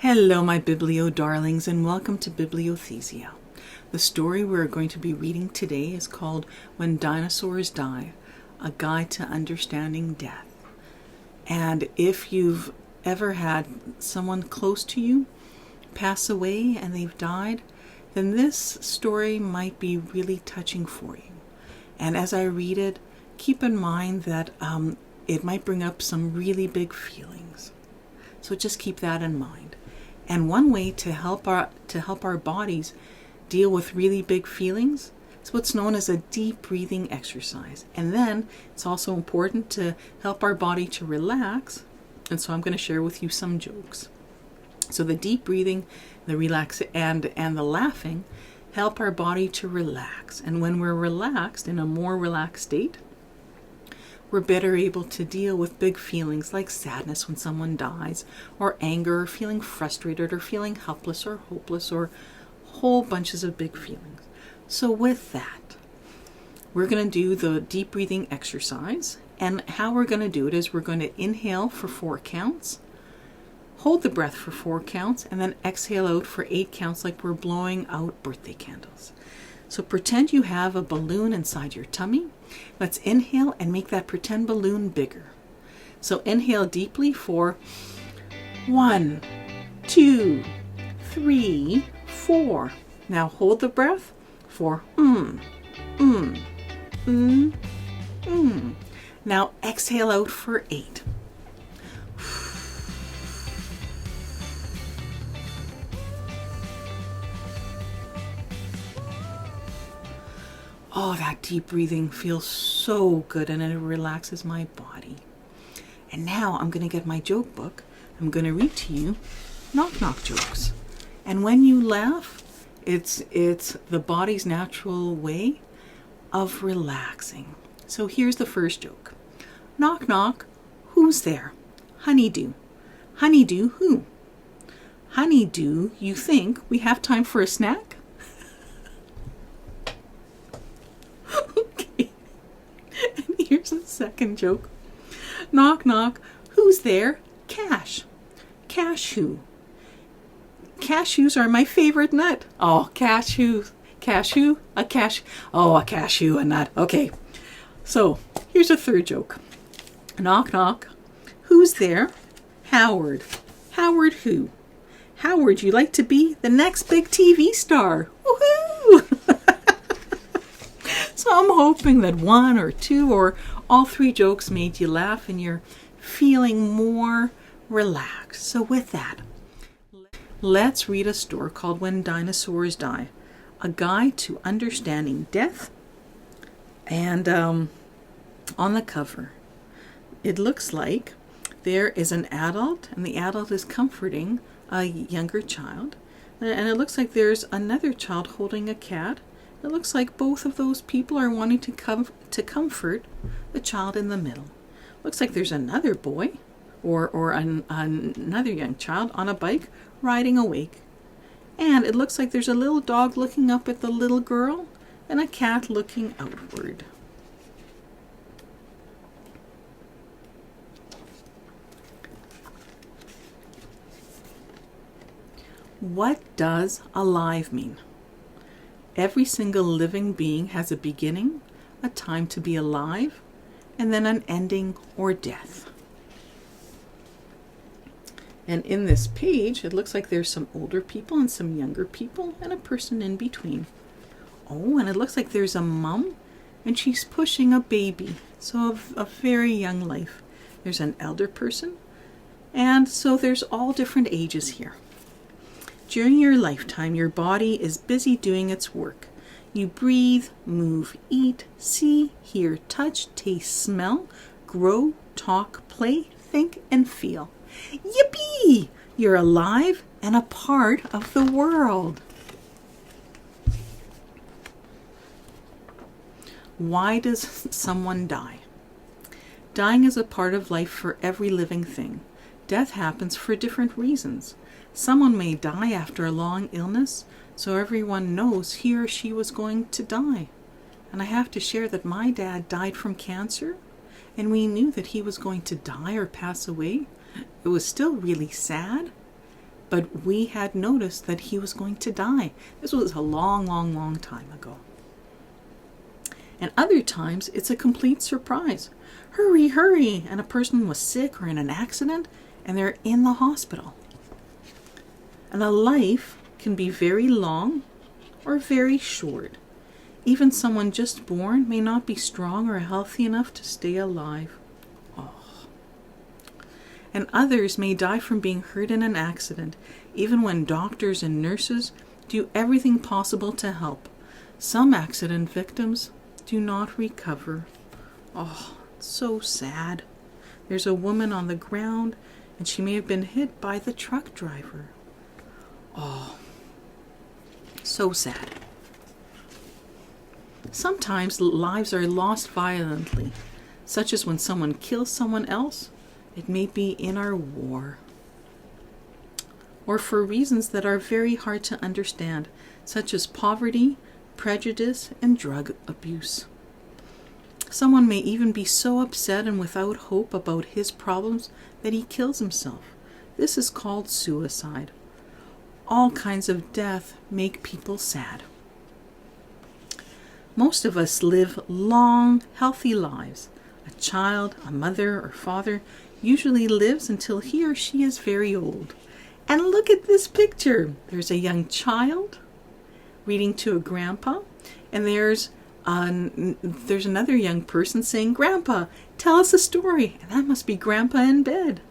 Hello, my Biblio darlings, and welcome to Bibliothesia. The story we're going to be reading today is called When Dinosaurs Die, A Guide to Understanding Death. And if you've ever had someone close to you pass away and they've died, then this story might be really touching for you. And as I read it, keep in mind that it might bring up some really big feelings. So just keep that in mind. And one way to help our bodies deal with really big feelings is what's known as a deep breathing exercise. And then it's also important to help our body to relax. And so I'm going to share with you some jokes. So the deep breathing, the relax and the laughing help our body to relax. And when we're relaxed, in a more relaxed state, we're better able to deal with big feelings like sadness when someone dies, or anger, or feeling frustrated, or feeling helpless or hopeless, or whole bunches of big feelings. So with that, we're going to do the deep breathing exercise. And how we're going to do it is we're going to inhale for 4 counts, hold the breath for 4 counts, and then exhale out for 8 counts like we're blowing out birthday candles. So pretend you have a balloon inside your tummy. Let's inhale and make that pretend balloon bigger. So inhale deeply for 1, 2, 3, 4. Now hold the breath for Now exhale out for 8. Oh, that deep breathing feels so good and it relaxes my body. And now I'm going to get my joke book. I'm going to read to you knock-knock jokes. And when you laugh, it's the body's natural way of relaxing. So here's the first joke. Knock, knock. Who's there? Honeydew. Honeydew who? Honeydew, you think we have time for a snack? Okay. And here's the second joke. Knock, knock. Who's there? Cash. Cash who? Cashews are my favorite nut. Oh, cashews. Cashew? A cashew, a nut. Okay. So, here's a third joke. Knock, knock. Who's there? Howard. Howard who? Howard, you like to be the next big TV star. Woohoo! So I'm hoping that 1 or 2 or all 3 jokes made you laugh and you're feeling more relaxed. So with that, let's read a story called When Dinosaurs Die, A Guide to Understanding Death. And on the cover, it looks like there is an adult, and the adult is comforting a younger child. And it looks like there's another child holding a cat. It looks like both of those people are wanting to comfort the child in the middle. Looks like there's another boy or another young child on a bike riding away. And it looks like there's a little dog looking up at the little girl and a cat looking outward. What does alive mean? Every single living being has a beginning, a time to be alive, and then an ending or death. And in this page, it looks like there's some older people and some younger people and a person in between. Oh, and it looks like there's a mom and she's pushing a baby. So a very young life. There's an elder person. And so there's all different ages here. During your lifetime, your body is busy doing its work. You breathe, move, eat, see, hear, touch, taste, smell, grow, talk, play, think, and feel. Yippee! You're alive and a part of the world. Why does someone die? Dying is a part of life for every living thing. Death happens for different reasons. Someone may die after a long illness, so everyone knows he or she was going to die. And I have to share that my dad died from cancer, and we knew that he was going to die or pass away. It was still really sad, but we had noticed that he was going to die. This was a long, long, long time ago. And other times, it's a complete surprise. Hurry, hurry! And a person was sick or in an accident, and they're in the hospital. And a life can be very long or very short. Even someone just born may not be strong or healthy enough to stay alive. Oh. And others may die from being hurt in an accident, even when doctors and nurses do everything possible to help. Some accident victims do not recover. Oh, it's so sad. There's a woman on the ground, and she may have been hit by the truck driver. Oh, so sad. Sometimes lives are lost violently, such as when someone kills someone else. It may be in our war, or for reasons that are very hard to understand, such as poverty, prejudice, and drug abuse. Someone may even be so upset and without hope about his problems that he kills himself. This is called suicide. All kinds of death make people sad. Most of us live long, healthy lives. A child, a mother, or father usually lives until he or she is very old. And look at this picture. There's a young child reading to a grandpa, and there's another young person saying, "Grandpa, tell us a story." And that must be Grandpa in bed.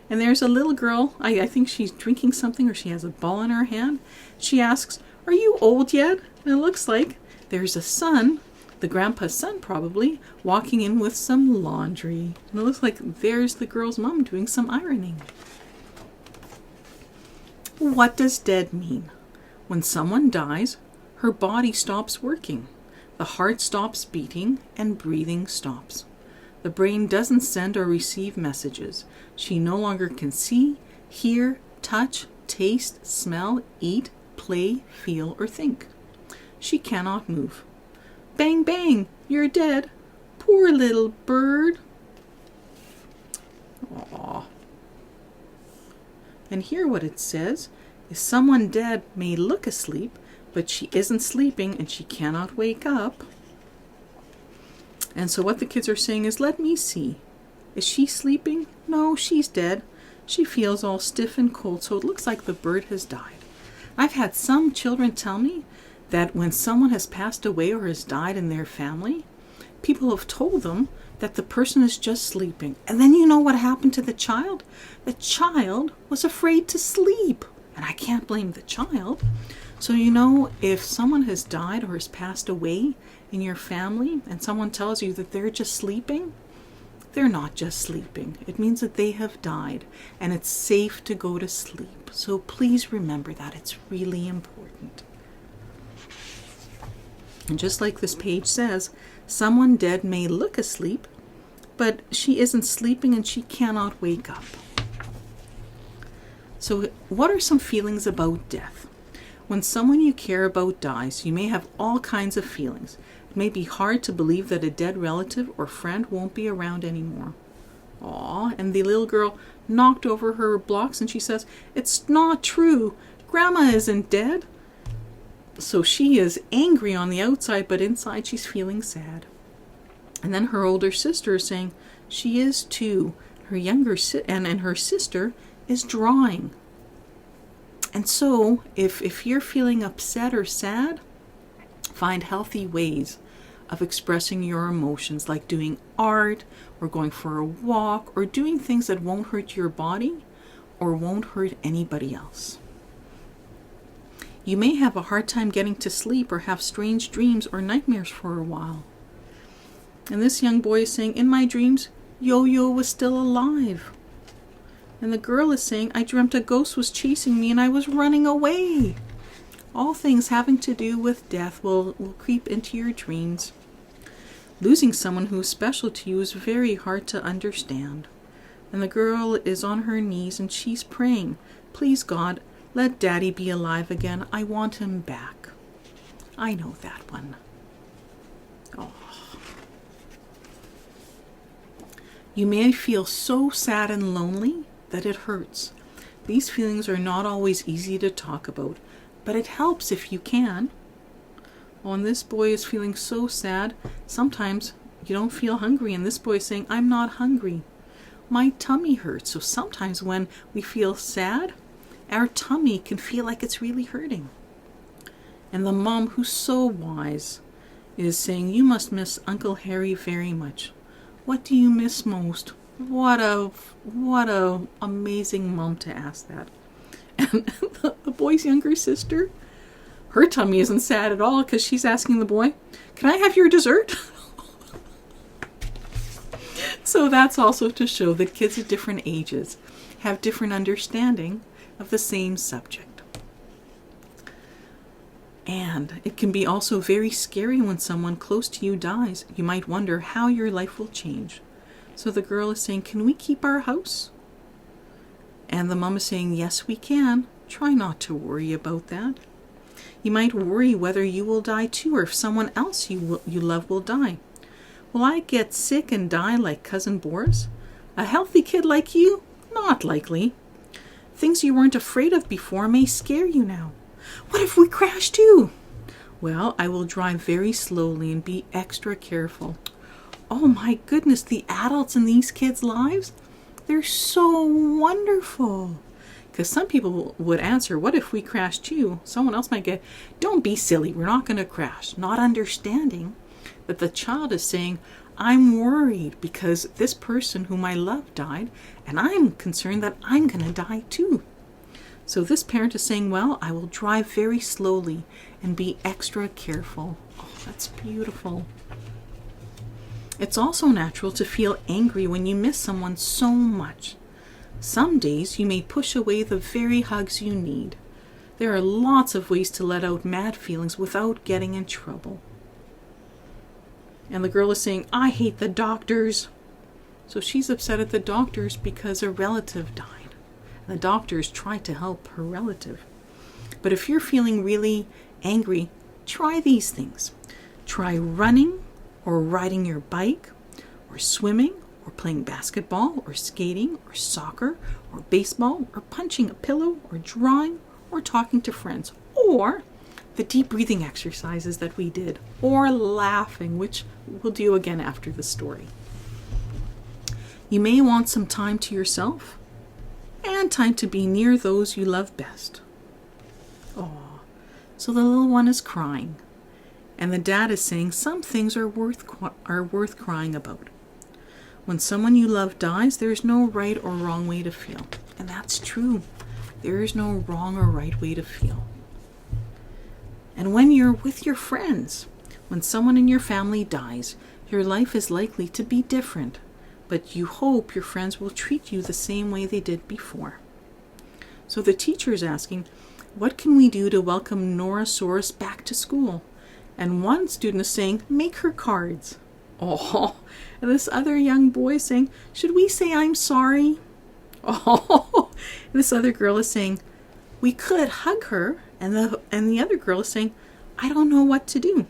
And there's a little girl, I think she's drinking something, or she has a ball in her hand. She asks, "Are you old yet?" And it looks like there's a son, the grandpa's son probably, walking in with some laundry. And it looks like there's the girl's mom doing some ironing. What does dead mean? When someone dies, her body stops working. The heart stops beating and breathing stops. The brain doesn't send or receive messages. She no longer can see, hear, touch, taste, smell, eat, play, feel, or think. She cannot move. Bang, bang, you're dead. Poor little bird. Aww. And here what it says is someone dead may look asleep, but she isn't sleeping and she cannot wake up. And so what the kids are saying is, let me see. Is she sleeping? No, she's dead. She feels all stiff and cold, so it looks like the bird has died. I've had some children tell me that when someone has passed away or has died in their family, people have told them that the person is just sleeping. And then you know what happened to the child? The child was afraid to sleep. And I can't blame the child. So you know, if someone has died or has passed away in your family and someone tells you that they're just sleeping, they're not just sleeping. It means that they have died and it's safe to go to sleep. So please remember that. It's really important. And just like this page says, someone dead may look asleep, but she isn't sleeping and she cannot wake up. So what are some feelings about death? When someone you care about dies, you may have all kinds of feelings. It may be hard to believe that a dead relative or friend won't be around anymore. Aw, and the little girl knocked over her blocks and she says, "It's not true. Grandma isn't dead." So she is angry on the outside, but inside she's feeling sad. And then her older sister is saying, she is too. Her younger and her sister is drawing. And so if you're feeling upset or sad, find healthy ways of expressing your emotions, like doing art or going for a walk or doing things that won't hurt your body or won't hurt anybody else. You may have a hard time getting to sleep or have strange dreams or nightmares for a while. And this young boy is saying, in my dreams, Yo-Yo was still alive. And the girl is saying, I dreamt a ghost was chasing me and I was running away. All things having to do with death will creep into your dreams. Losing someone who is special to you is very hard to understand. And the girl is on her knees and she's praying, please God, let Daddy be alive again. I want him back. I know that one. Oh. You may feel so sad and lonely that it hurts. These feelings are not always easy to talk about, but it helps if you can. When this boy is feeling so sad, sometimes you don't feel hungry, and this boy is saying, I'm not hungry. My tummy hurts. So sometimes when we feel sad, our tummy can feel like it's really hurting. And the mom, who's so wise, is saying, you must miss Uncle Harry very much. What do you miss most? What a amazing mom to ask that. And the boy's younger sister, her tummy isn't sad at all because she's asking the boy, can I have your dessert? So that's also to show that kids at different ages have different understanding of the same subject. And it can be also very scary when someone close to you dies. You might wonder how your life will change. So the girl is saying, can we keep our house? And the mom is saying, yes, we can. Try not to worry about that. You might worry whether you will die too, or if someone else you love will die. Will I get sick and die like Cousin Boris? A healthy kid like you? Not likely. Things you weren't afraid of before may scare you now. What if we crash too? Well, I will drive very slowly and be extra careful. Oh my goodness, the adults in these kids' lives, they're so wonderful. Because some people would answer, what if we crash too? Someone else might get, don't be silly, we're not going to crash. Not understanding that the child is saying, I'm worried because this person whom I love died, and I'm concerned that I'm going to die too. So this parent is saying, well, I will drive very slowly and be extra careful. Oh, that's beautiful. It's also natural to feel angry when you miss someone so much. Some days you may push away the very hugs you need. There are lots of ways to let out mad feelings without getting in trouble. And the girl is saying, I hate the doctors. So she's upset at the doctors because a relative died. The doctors tried to help her relative. But if you're feeling really angry, try these things. Try running or riding your bike or swimming or playing basketball or skating or soccer or baseball or punching a pillow or drawing or talking to friends or the deep breathing exercises that we did or laughing, which we'll do again after the story. You may want some time to yourself and time to be near those you love best. Oh, so the little one is crying, and the dad is saying some things are worth crying about. When someone you love dies, there is no right or wrong way to feel, and that's true. There is no wrong or right way to feel. And when you're with your friends, when someone in your family dies, your life is likely to be different. But you hope your friends will treat you the same way they did before. So the teacher is asking, what can we do to welcome Dinosaurs back to school? And one student is saying, make her cards. Oh, and this other young boy is saying, should we say I'm sorry? Oh, and this other girl is saying, we could hug her. And the other girl is saying, I don't know what to do.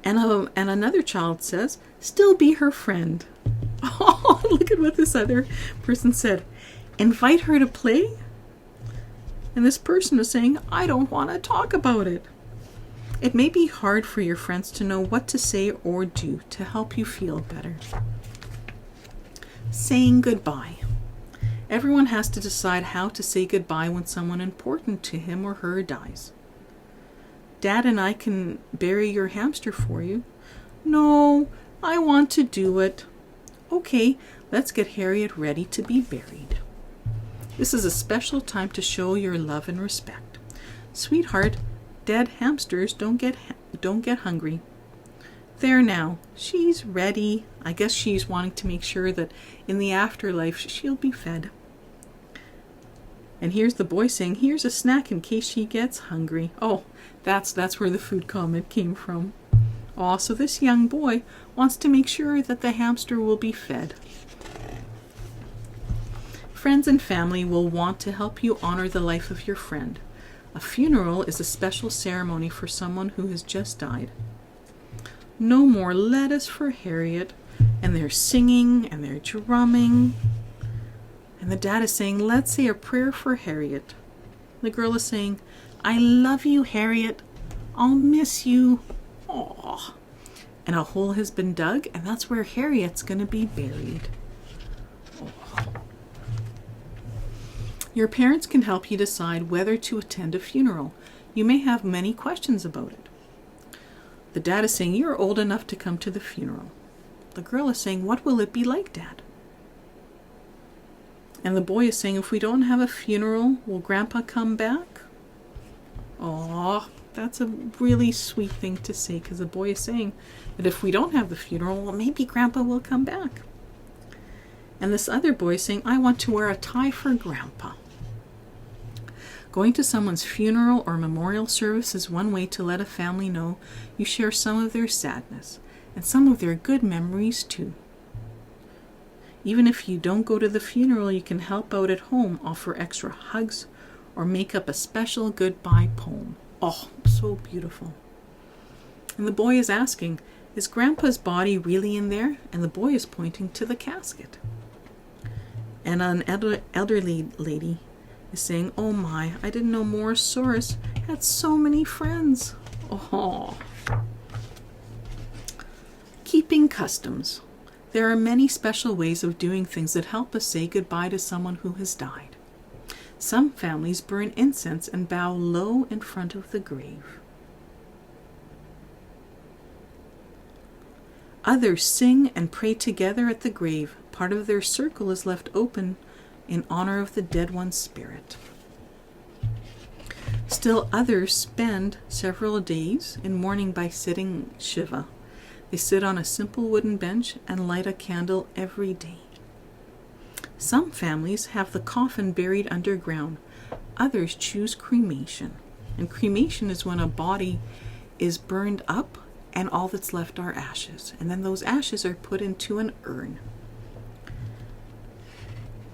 And another child says, still be her friend. Oh, look at what this other person said. Invite her to play? And this person was saying, I don't want to talk about it. It may be hard for your friends to know what to say or do to help you feel better. Saying goodbye. Everyone has to decide how to say goodbye when someone important to him or her dies. Dad and I can bury your hamster for you. No, I want to do it. Okay, let's get Harriet ready to be buried. This is a special time to show your love and respect. Sweetheart, dead hamsters don't get hungry. There now, she's ready. I guess she's wanting to make sure that in the afterlife she'll be fed. And here's the boy saying, here's a snack in case she gets hungry. Oh, that's where the food comment came from. Oh, so this young boy wants to make sure that the hamster will be fed. Friends and family will want to help you honor the life of your friend. A funeral is a special ceremony for someone who has just died. No more lettuce for Harriet, and they're singing and they're drumming. And the dad is saying, let's say a prayer for Harriet. The girl is saying, I love you, Harriet. I'll miss you. Aww. And a hole has been dug, and that's where Harriet's going to be buried. Aww. Your parents can help you decide whether to attend a funeral. You may have many questions about it. The dad is saying, you're old enough to come to the funeral. The girl is saying, what will it be like, Dad? And the boy is saying, if we don't have a funeral, will Grandpa come back? Aww, that's a really sweet thing to say, because the boy is saying that if we don't have the funeral, well, maybe Grandpa will come back. And this other boy is saying, I want to wear a tie for Grandpa. Going to someone's funeral or memorial service is one way to let a family know you share some of their sadness and some of their good memories too. Even if you don't go to the funeral, you can help out at home, offer extra hugs, or make up a special goodbye poem. Oh, so beautiful. And the boy is asking, is Grandpa's body really in there? And the boy is pointing to the casket. And an elderly lady is saying, oh my, I didn't know Morosaurus had so many friends. Oh. Keeping customs. There are many special ways of doing things that help us say goodbye to someone who has died. Some families burn incense and bow low in front of the grave. Others sing and pray together at the grave. Part of their circle is left open in honor of the dead one's spirit. Still others spend several days in mourning by sitting Shiva. They sit on a simple wooden bench and light a candle every day. Some families have the coffin buried underground. Others choose cremation. And cremation is when a body is burned up and all that's left are ashes. And then those ashes are put into an urn.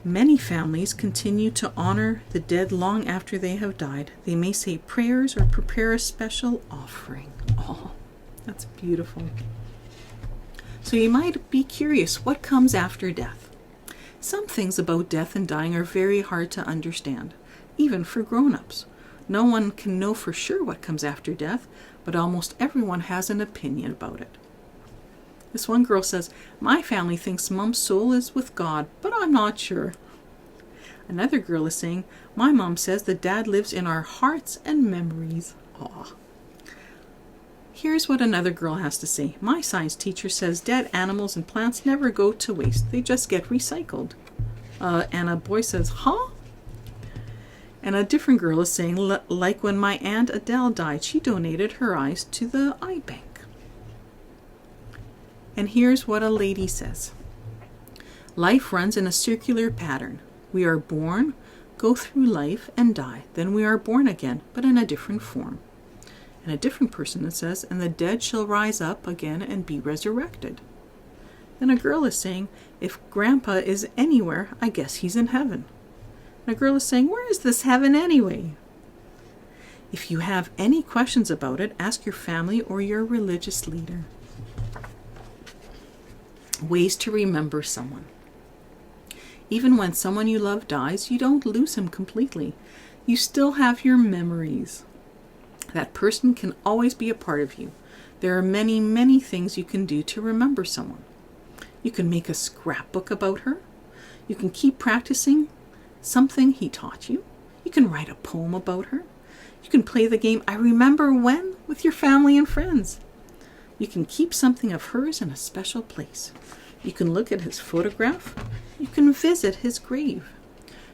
Many families continue to honor the dead long after they have died. They may say prayers or prepare a special offering. Oh, that's beautiful. So you might be curious, what comes after death? Some things about death and dying are very hard to understand, even for grown-ups. No one can know for sure what comes after death, but almost everyone has an opinion about it. This one girl says, my family thinks Mom's soul is with God, but I'm not sure. Another girl is saying, my mom says that Dad lives in our hearts and memories. Aw. Here's what another girl has to say. My science teacher says dead animals and plants never go to waste. They just get recycled. And a boy says, huh? And a different girl is saying, like when my Aunt Adele died, she donated her eyes to the eye bank. And here's what a lady says. Life runs in a circular pattern. We are born, go through life, and die. Then we are born again, but in a different form. And a different person that says, and the dead shall rise up again and be resurrected. Then a girl is saying, if Grandpa is anywhere, I guess he's in heaven. And a girl is saying, where is this heaven anyway? If you have any questions about it, ask your family or your religious leader. Ways to remember someone. Even when someone you love dies, you don't lose him completely. You still have your memories. That person can always be a part of you. There are many, many things you can do to remember someone. You can make a scrapbook about her. You can keep practicing something he taught you. You can write a poem about her. You can play the game I Remember When with your family and friends. You can keep something of hers in a special place. You can look at his photograph. You can visit his grave.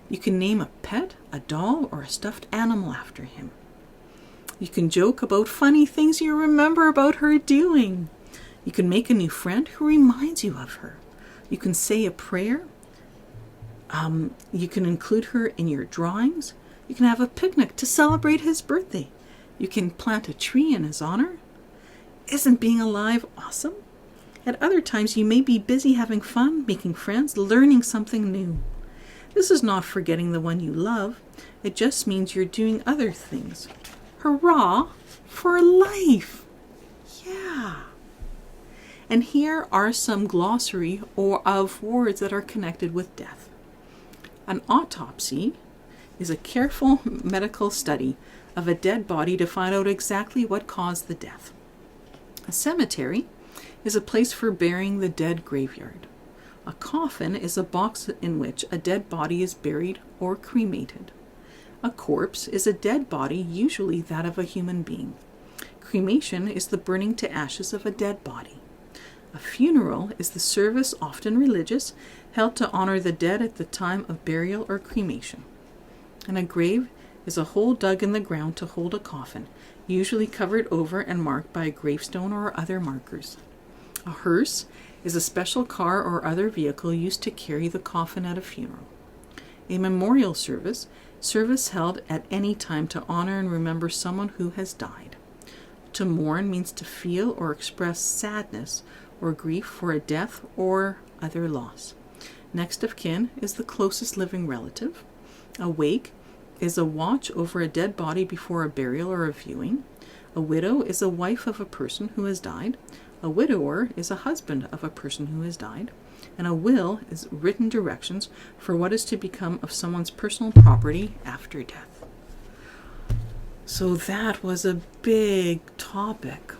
You can name a pet, a doll, or a stuffed animal after him. You can joke about funny things you remember about her doing. You can make a new friend who reminds you of her. You can say a prayer. You can include her in your drawings. You can have a picnic to celebrate his birthday. You can plant a tree in his honor. Isn't being alive awesome? At other times, you may be busy having fun, making friends, learning something new. This is not forgetting the one you love. It just means you're doing other things. Hurrah for life! Yeah. And here are some glossary of words that are connected with death. An autopsy is a careful medical study of a dead body to find out exactly what caused the death. A cemetery is a place for burying the dead graveyard. A coffin is a box in which a dead body is buried or cremated. A corpse is a dead body, usually that of a human being. Cremation is the burning to ashes of a dead body. A funeral is the service, often religious, held to honor the dead at the time of burial or cremation. And a grave is a hole dug in the ground to hold a coffin, usually covered over and marked by a gravestone or other markers. A hearse is a special car or other vehicle used to carry the coffin at a funeral. A memorial service held at any time to honor and remember someone who has died. To mourn means to feel or express sadness or grief for a death or other loss. Next of kin is the closest living relative. A wake is a watch over a dead body before a burial or a viewing. A widow is a wife of a person who has died. A widower is a husband of a person who has died. And a will is written directions for what is to become of someone's personal property after death. So that was a big topic.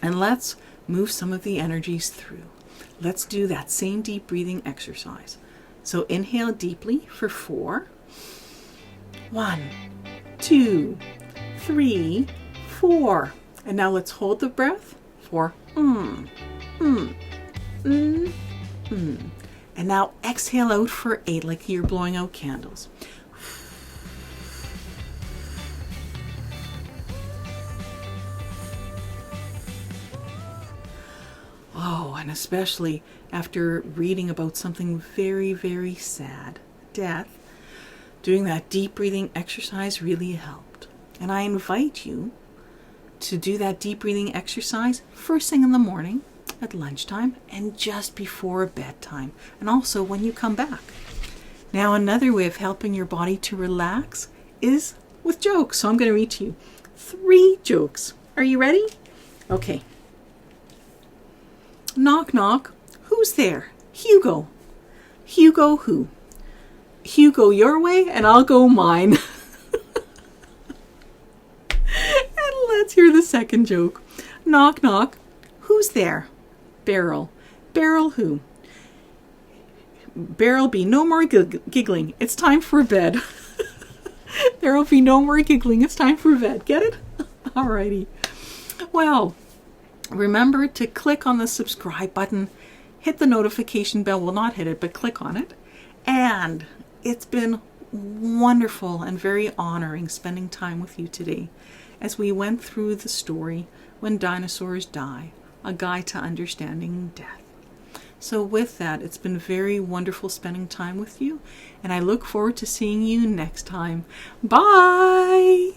And let's move some of the energies through. Let's do that same deep breathing exercise. So inhale deeply for 4. 1, 2, 3, 4. And now let's hold the breath for And now exhale out for 8, like you're blowing out candles. Oh, and especially after reading about something very, very sad, death, doing that deep breathing exercise really helped. And I invite you to do that deep breathing exercise first thing in the morning, at lunchtime, and just before bedtime, and also when you come back. Now, another way of helping your body to relax is with jokes. So I'm going to read to you 3 jokes. Are you ready? Okay. Knock, knock. Who's there? Hugo. Hugo who? Hugo your way and I'll go mine. And let's hear the second joke. Knock, knock. Who's there? Beryl. Beryl who? Beryl be no more giggling. It's time for bed. There'll be no more giggling. It's time for bed. Get it? Alrighty. Well, remember to click on the subscribe button. Hit the notification bell. Well, not hit it, but click on it. And it's been wonderful and very honoring spending time with you today as we went through the story When Dinosaurs Die, a guide to understanding death. So with that, it's been very wonderful spending time with you, and I look forward to seeing you next time. Bye!